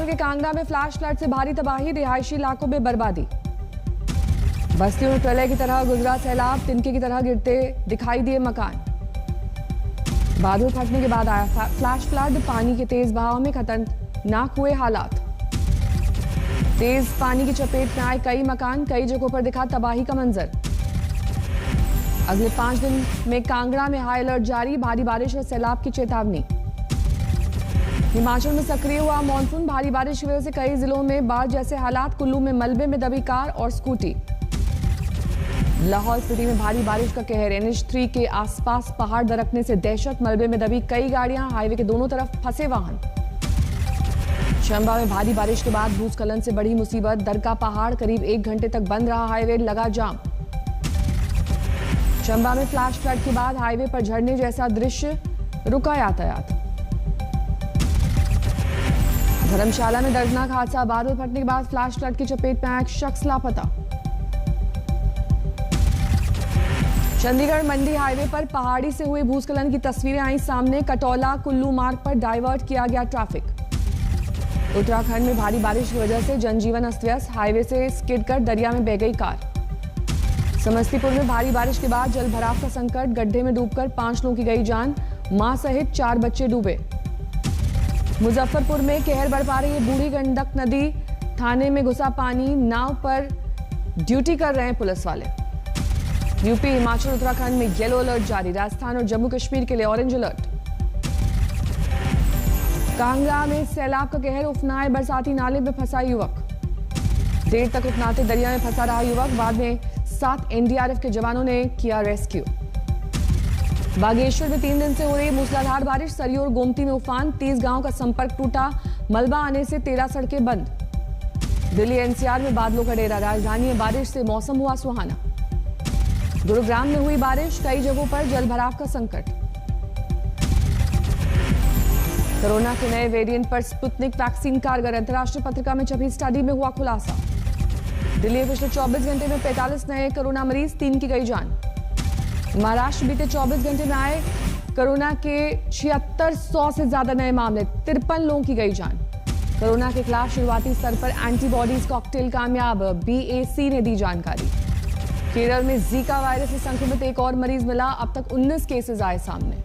हिमाचल के कांगड़ा में flash flood से भारी तबाही, रिहायशी इलाकों में बर्बादी। बस्तियों में प्रलय की तरह गुजरा सैलाब, तिनके की तरह गिरते दिखाई दिए मकान। बादल फटने के बाद आया फ्लैश फ्लड, पानी के तेज बहाव में खतरनाक हुए हालात। तेज पानी की चपेट में आए कई मकान, कई जगहों पर दिखा तबाही का मंजर। अगले 5 दिन में कांगड़ा में हाई अलर्ट जारी, भारी बारिश और सैलाब की चेतावनी। हिमाचल में सक्रिय हुआ मॉनसून, भारी बारिश की वजह से कई जिलों में बाढ़ जैसे हालात। कुल्लू में मलबे में दबी कार और स्कूटी। लाहौल स्पीति में भारी बारिश का कहर, NH3 के आसपास पहाड़ दरकने से दहशत। मलबे में दबी कई गाड़ियां, हाईवे के दोनों तरफ फंसे वाहन। चंबा में भारी बारिश के बाद भूस्खलन से बढ़ी मुसीबत, दरका पहाड़, करीब 1 घंटे तक बंद रहा हाईवे, लगा जाम। चंबा में फ्लैश फ्लड के बाद हाईवे पर झरने जैसा दृश्य, रुका यातायात। धर्मशाला में दर्दनाक हादसा, बादल फटने के बाद फ्लैश फ्लड की चपेट में आया एक शख्स लापता। चंडीगढ़ मंडी हाईवे पर पहाड़ी से हुए भूस्खलन की तस्वीरें आई सामने। कटौला कुल्लू मार्ग पर डाइवर्ट किया गया ट्रैफिक। उत्तराखंड में भारी बारिश की वजह से जनजीवन अस्त व्यस्त, हाईवे से स्किड कर दरिया में बह गई कार। समस्तीपुर में भारी बारिश के बाद जल भराव का संकट, गड्ढे में डूबकर 5 लोगों की गई जान, मां सहित 4 बच्चे डूबे। मुजफ्फरपुर में कहर बरपा रही है बूढ़ी गंडक नदी, थाने में घुसा पानी, नाव पर ड्यूटी कर रहे हैं पुलिस वाले। यूपी, हिमाचल, उत्तराखंड में येलो अलर्ट जारी, राजस्थान और जम्मू कश्मीर के लिए ऑरेंज अलर्ट। कांगड़ा में सैलाब का कहर, उफनाए बरसाती नाले में फंसा युवक। देर तक उफनाते दरिया में फंसा रहा युवक, बाद में 7 NDRF के जवानों ने किया रेस्क्यू। बागेश्वर में 3 दिन से हो रही मूसलाधार बारिश, सरयू और गोमती में उफान, 30 गांव का संपर्क टूटा, मलबा आने से 13 सड़कें बंद। दिल्ली NCR में बादलों का डेरा, राजधानी में बारिश से मौसम हुआ सुहाना। गुरुग्राम में हुई बारिश, कई जगहों पर जल भराव का संकट। कोरोना के नए वेरिएंट पर स्पुतनिक वैक्सीन कारगर, अंतर्राष्ट्रीय पत्रिका में छपी स्टडी में हुआ खुलासा। दिल्ली में पिछले 24 घंटे में 45 नए कोरोना मरीज, 3 की गई जान। महाराष्ट्र बीते 24 घंटे में आए कोरोना के 7600 से ज्यादा नए मामले, 53 लोगों की गई जान। कोरोना के खिलाफ शुरुआती स्तर पर एंटीबॉडीज कॉकटेल कामयाब, BAC ने दी जानकारी। केरल में जीका वायरस से संक्रमित एक और मरीज मिला, अब तक 19 केसेस आए सामने।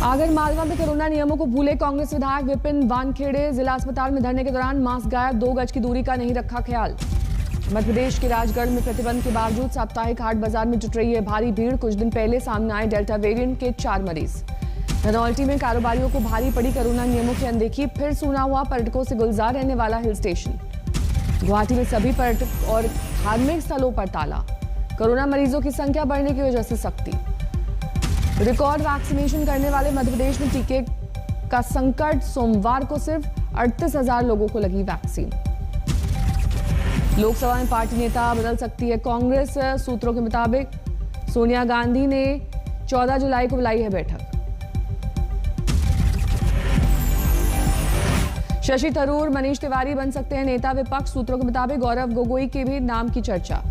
आगर मालवा में कोरोना नियमों को भूले कांग्रेस विधायक विपिन वानखेड़े, जिला अस्पताल में धरने के दौरान मास्क गायब, 2 गज की दूरी का नहीं रखा ख्याल। मध्य प्रदेश के राजगढ़ में प्रतिबंध के बावजूद साप्ताहिक हाट बाजार में जुट रही है भारी भीड़, कुछ दिन पहले सामने आए डेल्टा वेरिएंट के 4 मरीज। धनौल्टी में कारोबारियों को भारी पड़ी कोरोना नियमों की अनदेखी, फिर सूना हुआ पर्यटकों से गुलजार रहने वाला हिल स्टेशन। गुवाहाटी में सभी पर्यटक और धार्मिक स्थलों पर ताला, कोरोना मरीजों की संख्या बढ़ने की वजह से सख्ती। रिकॉर्ड वैक्सीनेशन करने वाले मध्य प्रदेश में टीके का संकट, सोमवार को सिर्फ 38,000 लोगों को लगी वैक्सीन। लोकसभा में पार्टी नेता बदल सकती है कांग्रेस, सूत्रों के मुताबिक सोनिया गांधी ने 14 जुलाई को बुलाई है बैठक। शशि थरूर, मनीष तिवारी बन सकते हैं नेता विपक्ष, सूत्रों के मुताबिक गौरव गोगोई के भी नाम की चर्चा।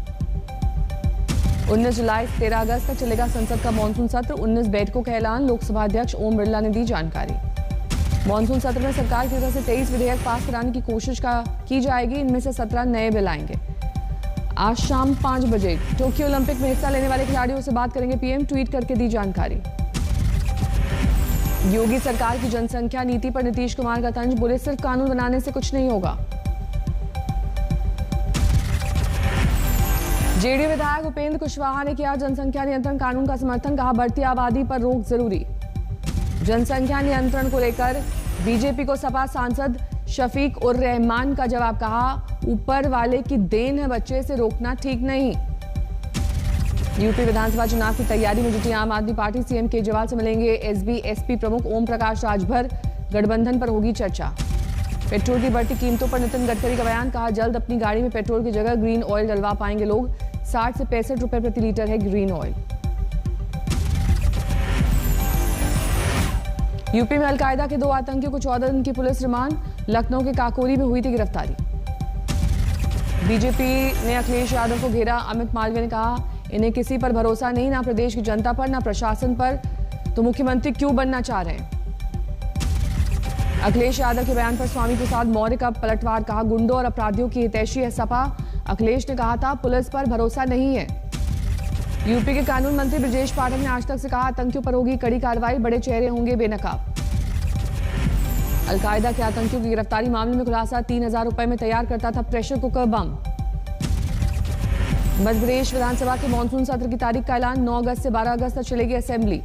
19 जुलाई से 13 अगस्त तक चलेगा संसद का मानसून सत्र, 19 बैठकों का ऐलान, लोकसभा अध्यक्ष ओम बिरला ने दी जानकारी। मानसून सत्र में सरकार की तरफ से 23 विधेयक पास कराने की कोशिश की जाएगी, इनमें से 17 नए बिल आएंगे। आज शाम 5 बजे टोक्यो ओलंपिक में हिस्सा लेने वाले खिलाड़ियों से बात करेंगे पीएम, ट्वीट करके दी जानकारी। योगी सरकार की जनसंख्या नीति पर नीतीश कुमार का तंज, बोले सिर्फ कानून बनाने से कुछ नहीं होगा। जेडीयू विधायक उपेंद्र कुशवाहा ने किया जनसंख्या नियंत्रण कानून का समर्थन, कहा बढ़ती आबादी पर रोक जरूरी। जनसंख्या नियंत्रण को लेकर बीजेपी को सपा सांसद शफीक उर रहमान का जवाब, कहा ऊपर वाले की देन है, बच्चे से रोकना ठीक नहीं। यूपी विधानसभा चुनाव की तैयारी में जुटी आम आदमी पार्टी, सीएम केजरीवाल से मिलेंगे एसबी-एसपी प्रमुख ओम प्रकाश राजभर, गठबंधन पर होगी चर्चा। पेट्रोल की बढ़ती कीमतों पर नितिन गडकरी का बयान, कहा जल्द अपनी गाड़ी में पेट्रोल की जगह ग्रीन ऑयल डलवा पाएंगे लोग, 60 से 65 रुपए प्रति लीटर है ग्रीन ऑयल। यूपी में अलकायदा के 2 आतंकियों को 14 दिन की पुलिस रिमांड, लखनऊ के काकोरी में हुई थी गिरफ्तारी। बीजेपी ने अखिलेश यादव को घेरा, अमित मालवीय ने कहा इन्हें किसी पर भरोसा नहीं, ना प्रदेश की जनता पर, ना प्रशासन पर, तो मुख्यमंत्री क्यों बनना चाह रहे हैं। अखिलेश यादव के बयान पर स्वामी प्रसाद मौर्य का पलटवार, कहा गुंडों और अपराधियों की हितैषी है सपा। अखिलेश ने कहा था पुलिस पर भरोसा नहीं है। यूपी के कानून मंत्री ब्रजेश पाठक ने आज तक से कहा आतंकियों पर होगी कड़ी कार्रवाई, बड़े चेहरे होंगे बेनकाब। अलकायदा के आतंकियों की गिरफ्तारी मामले में खुलासा, 3,000 रुपए में तैयार करता था pressure cooker bomb. Madhya Pradesh विधानसभा के मानसून सत्र की तारीख का ऐलान, 9 अगस्त से 12 अगस्त तक चलेगी असेंबली।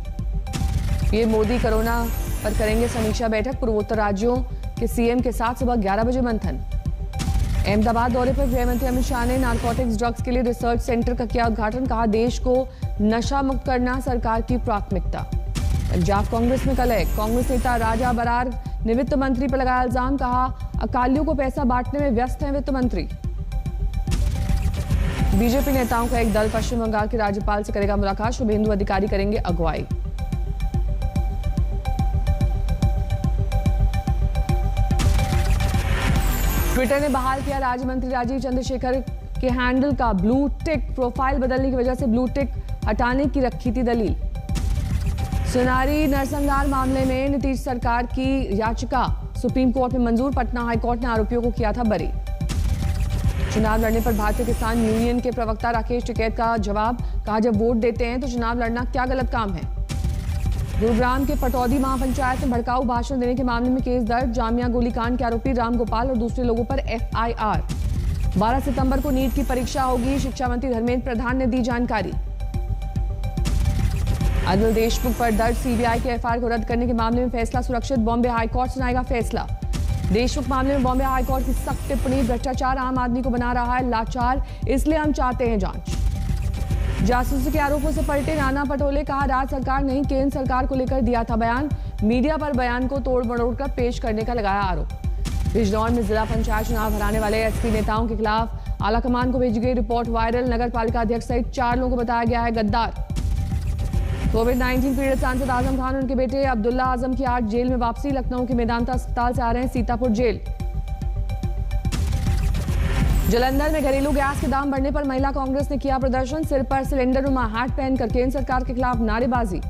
पीएम मोदी कोरोना पर करेंगे समीक्षा बैठक, पूर्वोत्तर राज्यों के सीएम के साथ सुबह 11 बजे मंथन। अहमदाबाद दौरे पर गृह मंत्री अमित शाह ने नारकोटिक्स ड्रग्स के लिए रिसर्च सेंटर का किया उद्घाटन, कहा देश को नशा मुक्त करना सरकार की प्राथमिकता। पंजाब कांग्रेस में कलह, कांग्रेस नेता राजा बरार ने वित्त मंत्री पर लगाया इल्जाम, कहा अकालियों को पैसा बांटने में व्यस्त हैं वित्त मंत्री। बीजेपी नेताओं का एक दल पश्चिम बंगाल के राज्यपाल से करेगा मुलाकात, शुभेंदु अधिकारी करेंगे अगुवाई। ट्विटर ने बहाल किया राज्य मंत्री राजीव चंद्रशेखर के हैंडल का ब्लू टिक, प्रोफाइल बदलने की वजह से ब्लू टिक हटाने की रखी थी दलील। सुनारी नरसंहार मामले में नीतीश सरकार की याचिका सुप्रीम कोर्ट में मंजूर, पटना हाईकोर्ट ने आरोपियों को किया था बरी। चुनाव लड़ने पर भारतीय किसान यूनियन के प्रवक्ता राकेश टिकैत का जवाब, कहा जब वोट देते हैं तो चुनाव लड़ना क्या गलत काम है। गुरुग्राम के पटौदी महापंचायत में भड़काऊ भाषण देने के मामले में केस दर्ज, जामिया गोलीकांड के आरोपी राम गोपाल और दूसरे लोगों पर एफआईआर। 12 सितंबर को नीट की परीक्षा होगी, शिक्षा मंत्री धर्मेंद्र प्रधान ने दी जानकारी। अनिल देशमुख पर दर्ज सीबीआई के एफआईआर को रद्द करने के मामले में फैसला सुरक्षित, बॉम्बे हाईकोर्ट सुनाएगा फैसला। देशमुख मामले में बॉम्बे हाईकोर्ट की सख्त टिप्पणी, भ्रष्टाचार आम आदमी को बना रहा है लाचार, इसलिए हम चाहते हैं जांच। जासूसी के आरोपों से पलटे नाना पटोले, कहा राज्य सरकार नहीं केंद्र सरकार को लेकर दिया था बयान, मीडिया पर बयान को तोड़ मरोड़ कर पेश करने का लगाया आरोप। बिजनौर में जिला पंचायत चुनाव हराने वाले एसपी नेताओं के खिलाफ आलाकमान को भेजी गई रिपोर्ट वायरल, नगर पालिका अध्यक्ष सहित 4 लोगों को बताया गया है गद्दार। कोविड-19 पीड़ित सांसद आजम खान और उनके बेटे अब्दुल्ला आजम की आज जेल में वापसी, लखनऊ के मेदांता अस्पताल से आ रहे हैं सीतापुर जेल। जालंधर में घरेलू गैस के दाम बढ़ने पर महिला कांग्रेस ने किया प्रदर्शन, सिर पर सिलेंडर नुमा हैट पहनकर केंद्र सरकार के खिलाफ नारेबाजी।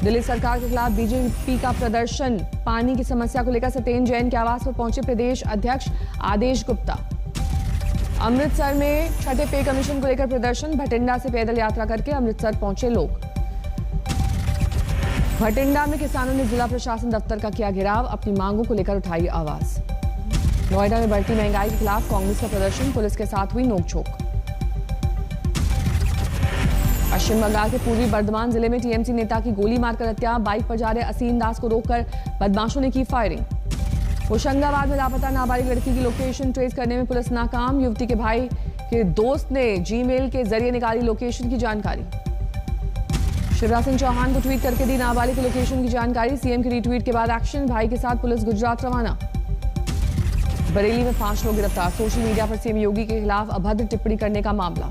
दिल्ली सरकार के खिलाफ बीजेपी का प्रदर्शन, पानी की समस्या को लेकर सत्येंद्र जैन के आवास पर पहुंचे प्रदेश अध्यक्ष आदेश गुप्ता। अमृतसर में छठे पे कमीशन को लेकर प्रदर्शन, भटिंडा से पैदल यात्रा करके अमृतसर पहुंचे लोग। भटिंडा में किसानों ने जिला प्रशासन दफ्तर का किया घेराव, अपनी मांगों को लेकर उठाई आवाज। नोएडा में बढ़ती महंगाई के खिलाफ कांग्रेस का प्रदर्शन, पुलिस के साथ हुई नोकझोंक। पश्चिम बंगाल के पूर्वी बर्धमान जिले में टीएमसी नेता की गोली मारकर हत्या, बाइक पर जा रहे असीम दास को रोककर बदमाशों ने की फायरिंग। होशंगाबाद में लापता नाबालिग लड़की की लोकेशन ट्रेस करने में पुलिस नाकाम, युवती के भाई के दोस्त ने जीमेल के जरिए निकाली लोकेशन की जानकारी। शिवराज सिंह चौहान को ट्वीट करके दी नाबालिग की लोकेशन की जानकारी, सीएम के रीट्वीट के बाद एक्शन, भाई के साथ पुलिस गुजरात रवाना। बरेली में 5 लोग गिरफ्तार, सोशल मीडिया पर सीएम योगी के खिलाफ अभद्र टिप्पणी करने का मामला।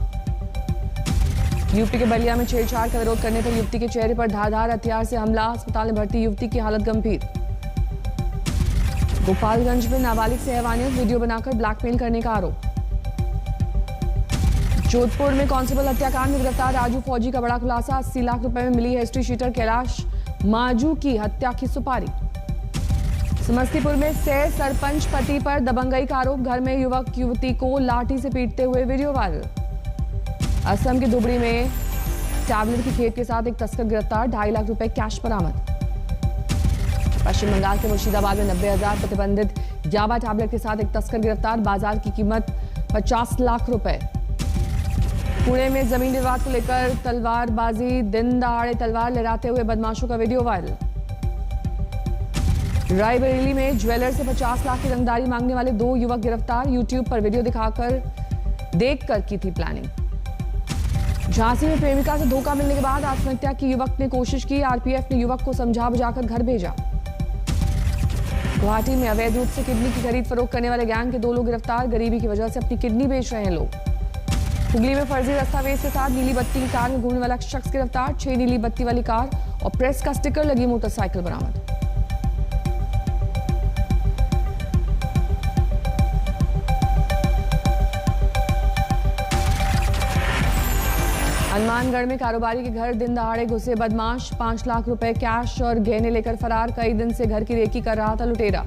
यूपी के बलिया में छेड़छाड़ का विरोध करने पर युवती के चेहरे पर धारदार हथियार से हमला, अस्पताल में भर्ती युवती की हालत गंभीर। गोपालगंज में नाबालिग से हैवानियत, वीडियो बनाकर ब्लैकमेल करने का आरोप। जोधपुर में कांस्टेबल हत्याकांड में गिरफ्तार राजू फौजी का बड़ा खुलासा, 80 लाख रुपए में मिली हिस्ट्री शीटर कैलाश माजू की हत्या की सुपारी। समस्तीपुर में सह सरपंच पति पर दबंगई का आरोप, घर में युवक युवती को लाठी से पीटते हुए वीडियो वायरल। असम के धुबरी में टैबलेट की खेप के साथ एक तस्कर गिरफ्तार, 2.5 लाख रुपए कैश बरामद। पश्चिम बंगाल के मुर्शिदाबाद में 90,000 प्रतिबंधित याबा टैबलेट के साथ एक तस्कर गिरफ्तार, बाजार की कीमत 50 लाख रुपए। पुणे में जमीन विवाद को लेकर तलवारबाजी, दिन दहाड़े तलवार लहराते हुए बदमाशों का वीडियो वायरल। रायबरेली में ज्वेलर से 50 लाख की रंगदारी मांगने वाले 2 युवक गिरफ्तार, यूट्यूब पर वीडियो देखकर की थी प्लानिंग। झांसी में प्रेमिका से धोखा मिलने के बाद आत्महत्या की युवक ने कोशिश की, आरपीएफ ने युवक को समझा बुझाकर घर भेजा। गुवाहाटी में अवैध रूप से किडनी की खरीद फरोख्त करने वाले गैंग के 2 लोग गिरफ्तार, गरीबी की वजह से अपनी किडनी बेच रहे हैं लोग। हुगली में फर्जी दस्तावेज के साथ नीली बत्ती की कार में घूमने वाला शख्स गिरफ्तार, 6 नीली बत्ती वाली कार और प्रेस का स्टिकर लगी मोटरसाइकिल बरामद। हनुमानगढ़ में कारोबारी के घर दिन दहाड़े घुसे बदमाश, 5 लाख रुपए कैश और गहने लेकर फरार। कई दिन से घर की रेकी कर रहा था लुटेरा।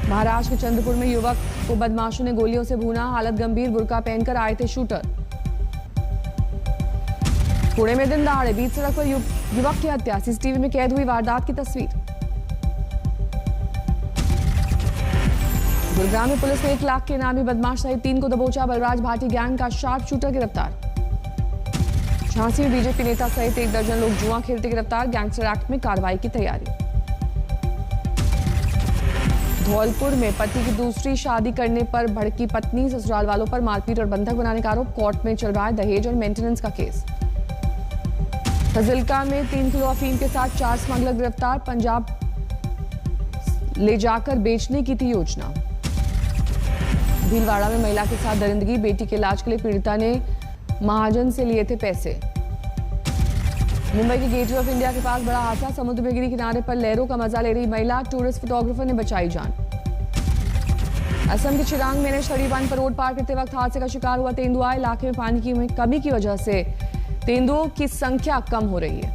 महाराष्ट्र के चंद्रपुर में युवक को बदमाशों ने गोलियों से भूना, हालत गंभीर, बुर्का पहनकर आए थे शूटर। पुणे में दिन दहाड़े बीच सड़क पर युवक की हत्या, सीसीटीवी में कैद हुई वारदात की तस्वीर। गुरुग्राम में पुलिस ने 1 लाख के इनामी बदमाश सहित 3 को दबोचा। बलराज भाटी गैंग का शार्प शूटर गिरफ्तार। झांसी में बीजेपी नेता सहित 1 दर्जन लोग जुआ खेलते गिरफ्तार। गैंगस्टर एक्ट में कार्रवाई की तैयारी। धौलपुर में पति की दूसरी शादी करने पर भड़की पत्नी, ससुराल वालों पर मारपीट और बंधक बनाने का आरोप। कोर्ट में चल रहा है दहेज और मेंटेनेंस का केस। फजिल्का में 3 किलो अफीम के साथ 4 स्मगलर गिरफ्तार। पंजाब ले जाकर बेचने की थी योजना। भीलवाड़ा में महिला के साथ दरिंदगी, बेटी के इलाज के लिए पीड़िता ने महाजन से लिए थे पैसे। मुंबई के गेटवे ऑफ इंडिया के पास बड़ा हादसा, समुद्र में गिरी किनारे पर लहरों का मजा ले रही महिला, टूरिस्ट फोटोग्राफर ने बचाई जान। असम के चिरांग में NH-31 पर रोड पार करते वक्त हादसे का शिकार हुआ तेंदुआ। इलाके में पानी की कमी की वजह से तेंदुओं की संख्या कम हो रही है।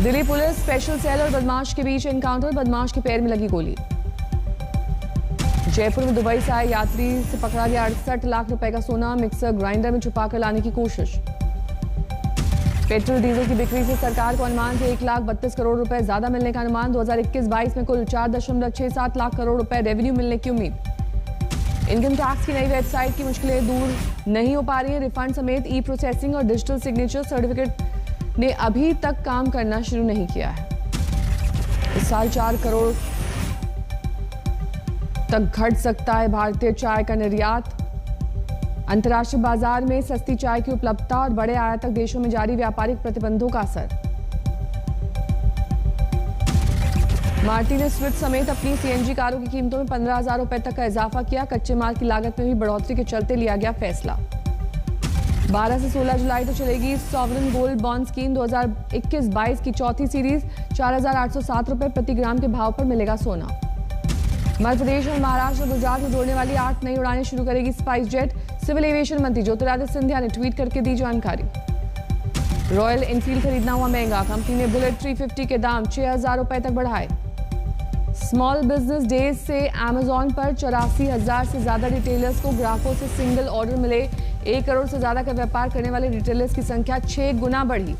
दिल्ली पुलिस स्पेशल सेल और बदमाश के बीच एनकाउंटर, बदमाश के पैर में लगी गोली। जयपुर में दुबई से आए यात्री से पकड़ा गया 68 लाख रुपए का सोना, मिक्सर ग्राइंडर में छुपाकर लाने की कोशिश। पेट्रोल डीजल की बिक्री से सरकार को अनुमान से 1,32 करोड़ रुपए ज्यादा मिलने का अनुमान। 2021-22 में कुल 4.67 लाख करोड़ रुपए रेवेन्यू मिलने की उम्मीद। इनकम टैक्स की नई वेबसाइट की मुश्किलें दूर नहीं हो पा रही है। रिफंड समेत ई प्रोसेसिंग और डिजिटल सिग्नेचर सर्टिफिकेट ने अभी तक काम करना शुरू नहीं किया है। इस साल 4 करोड़ तक घट सकता है भारतीय चाय का निर्यात। अंतर्राष्ट्रीय बाजार में सस्ती चाय की उपलब्धता और बड़े आयातक देशों में जारी व्यापारिक प्रतिबंधों का असर। मारुति ने स्विफ्ट समेत अपनी सीएनजी कारों की कीमतों में 15,000 रुपए तक का इजाफा किया। कच्चे माल की लागत में भी बढ़ोतरी के चलते लिया गया फैसला। 12 से 16 जुलाई तक चलेगी सॉवरेन गोल्ड बॉन्ड स्कीम। 2021-22 की चौथी सीरीज 4,807 रुपए प्रति ग्राम के भाव पर मिलेगा सोना। मध्य प्रदेश और महाराष्ट्र और गुजरात को जोड़ने वाली 8 नई उड़ानें शुरू करेगी स्पाइस जेट। सिविल एविएशन मंत्री ज्योतिरादित्य सिंधिया ने ट्वीट करके दी जानकारी। रॉयल एनफील्ड खरीदना हुआ महंगा, कंपनी ने बुलेट 350 के दाम 6,000 रुपए तक बढ़ाए। स्मॉल बिजनेस डेज से अमेजॉन पर 84,000 से ज्यादा रिटेलर्स को ग्राहकों से सिंगल ऑर्डर मिले। 1 करोड़ से ज्यादा का व्यापार करने वाले रिटेलर्स की संख्या 6 गुना बढ़ी।